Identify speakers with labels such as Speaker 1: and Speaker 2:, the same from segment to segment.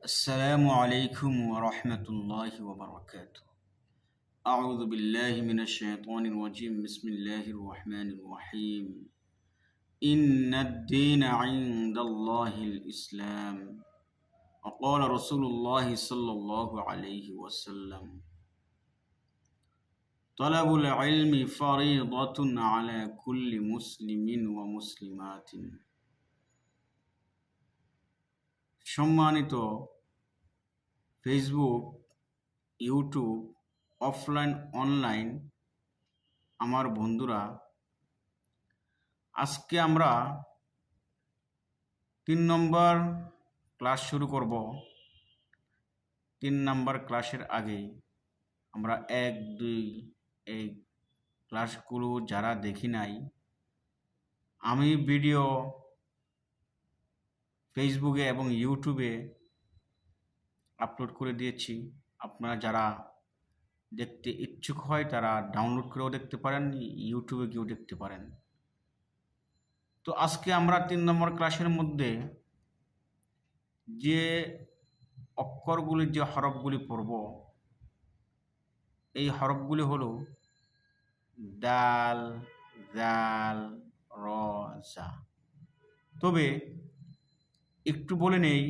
Speaker 1: السلام عليكم ورحمة الله وبركاته. أعوذ بالله من الشيطان الرجيم. بسم الله الرحمن الرحيم. إن الدين عند الله الإسلام. وقال رسول الله صلى الله عليه وسلم: طلب العلم فريضة على كل مسلم ومسلمات. সম্মানিত Facebook, YouTube, offline, online আমার বন্ধুরা, আজকে আমরা 3 নম্বর ক্লাস শুরু করব। 3 নম্বর ক্লাসের আগে আমরা 1, 2 এই ক্লাসগুলো যারা দেখি নাই, আমি ভিডিও ফেসবুকে এবং ইউটিউবে আপলোড করে দিয়েছি। আপনারা যারা দেখতে ইচ্ছুক হয় তারা ডাউনলোড করেও দেখতে পারেন, ইউটিউবে গিয়েও দেখতে পারেন। তো আজকে আমরা 3 নম্বর ক্লাসের মধ্যে যে অক্ষরগুলি, যে হরফগুলি পড়ব, এই হরফগুলি হলো দাল, জাল, র, জা। তবে একটু বলে নেই,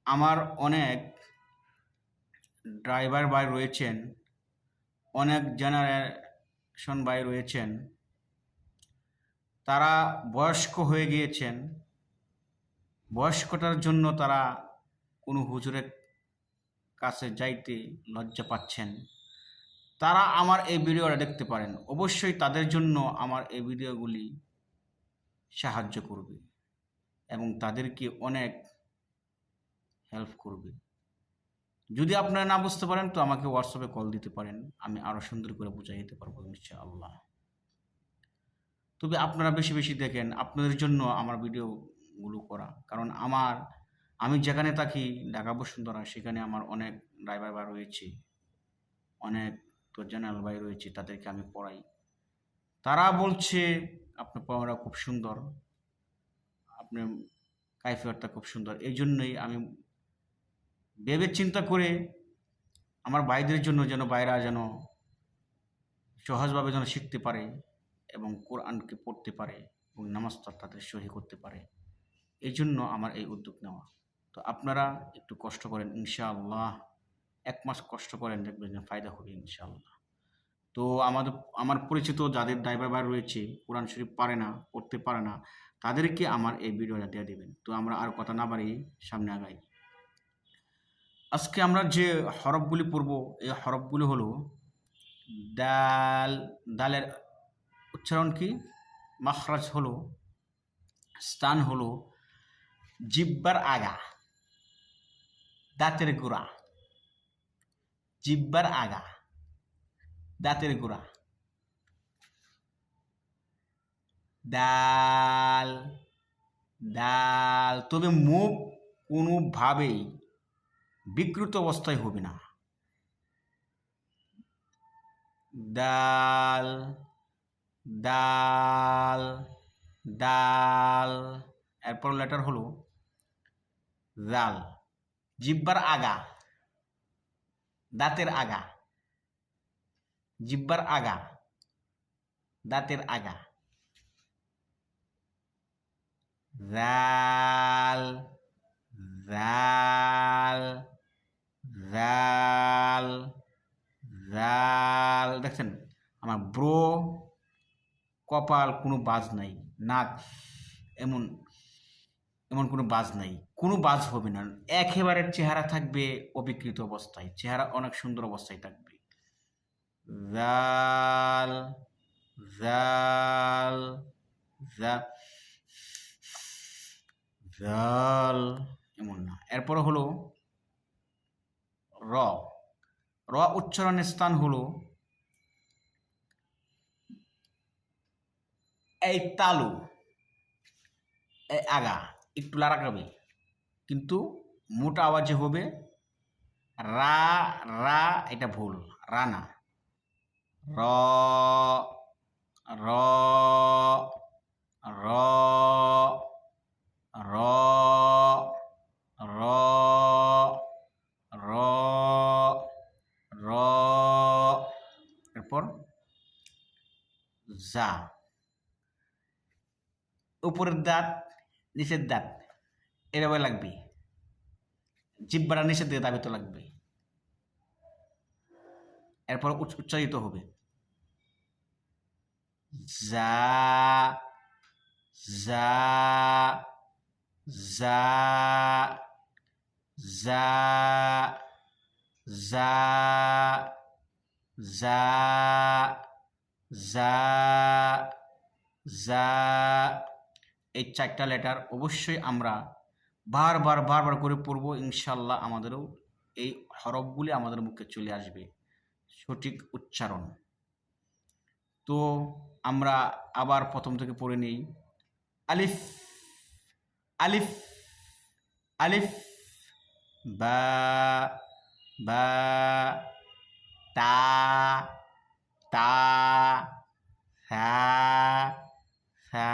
Speaker 1: আমার অনেক ড্রাইভার ভাই রয়েছেন, অনেক জেনারেশন ভাই রয়েছেন, তারা বয়স্ক হয়ে গিয়েছেন। বয়স্কতার জন্য তারা কোনো হুজুরের কাছে যাইতে লজ্জা পাচ্ছেন। তারা আমার এই ভিডিওটা দেখতে পারেন। অবশ্যই তাদের জন্য আমার এই ভিডিওগুলি সাহায্য করবে এবং তাদেরকে অনেক হেল্প করবে। যদি আপনারা না বুঝতে পারেন তো আমাকে হোয়াটসঅ্যাপে কল দিতে পারেন, আমি আরও সুন্দর করে বুঝিয়ে দিতে পারবো ইনশাআল্লাহ। তবে আপনারা বেশি বেশি দেখেন, আপনাদের জন্য আমার ভিডিওগুলো করা। কারণ আমি যেখানে থাকি, ঢাকা বসুন্ধরা, সেখানে আমার অনেক ড্রাইভার ভাই রয়েছে, অনেক তো জেনারেল ভাই রয়েছে, তাদেরকে আমি পড়াই। তারা বলছে আপনার পড়াটা খুব সুন্দর, আপনার কাইফিয়তটা খুব সুন্দর। এই জন্যই আমি ভেবে চিন্তা করে আমার ভাইদের জন্য, যেন ভাইরা যেন সহজভাবে যেন শিখতে পারে এবং কোরআনকে পড়তে পারে এবং নামাজটা তাদের সহি করতে পারে, এই জন্য আমার এই উদ্যোগ নেওয়া। তো আপনারা একটু কষ্ট করেন ইনশাআল্লাহ, 1 মাস কষ্ট করেন, দেখবেন যে ফায়দা হবে ইনশাআল্লাহ। তো আমার পরিচিত যাদের ড্রাইভার ভাই রয়েছে, কোরআন শরীফ পারে না, পড়তে পারে না, তাদেরকে আমার এই ভিডিওটা দিয়ে দেবেন। তো আমরা আর কথা না বাড়িয়ে সামনে আগাই। আজকে আমরা যে হরফগুলি পড়ব, এই হরফগুলি হলো দাল। দালের উচ্চারণ কি? মাখরাজ হলো, স্থান হলো জিহ্বার আগা, দাঁতের গোড়া। জিহ্বার আগা, দাঁতের গোড়া। দাল, দাল। তবে মুখ কোনোভাবেই বিকৃত অবস্থায় হবে না। দাল, দাল, দাল। এরপর লেটার হলো জাল। জিহ্বার আগা, দাঁতের আগা। জিহ্বার আগা, দাঁতের আগা। জাল, জাল, জাল, জাল। দেখছেন আমার ব্রো, কপাল কোনো বাজ নাই, নাক এমন এমন কোনো বাজ নাই, কোনো বাজ হবে না। একেবারে চেহারা থাকবে অবিকৃত অবস্থায়, চেহারা অনেক সুন্দর অবস্থায় থাকবে। জাল, জাল, জাল, এমন না। এরপর হলো র। র উচ্চারণের স্থান হলো এই তালু, এই আগা, একটু লাড়াকাবে, কিন্তু মোটা আওয়াজে হবে। রা, রা এটা ভুল, রা না। র, র, র, র, র, জা, উপরের দাঁত নিচের দাঁত এভাবে লাগবে, জিহ্বাটা নিচের দিকে দাবিত লাগবে, এরপর উচ্চারিত হবে জা জা জা জা জা জা জা জা। এই 4টা লেটার অবশ্যই আমরা বারবার করে পড়ব, ইনশাল্লাহ আমাদেরও এই হরফগুলি আমাদের মুখে চলে আসবে, সঠিক উচ্চারণ। তো আমরা আবার প্রথম থেকে পড়ে নিই। আলিফ আলিফ আলিফ, বা বা, তা তা, সা সা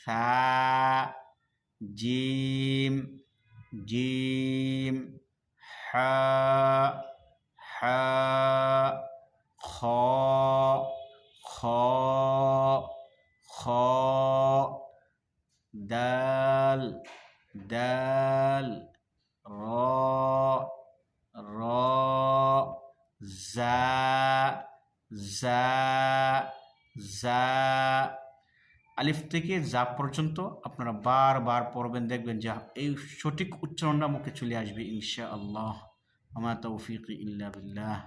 Speaker 1: সা, জিম জিম, হা হা, খ খ খ, দাল দাল, র র, জা জা জা। আলিফ থেকে জা পর্যন্ত আপনারা বারবার পড়বেন, দেখবেন যে এই সঠিক উচ্চারণটা মুখে চলে আসবে ইনশাআল্লাহ। ওয়া মা তাওফীকি ইল্লা বিল্লাহ।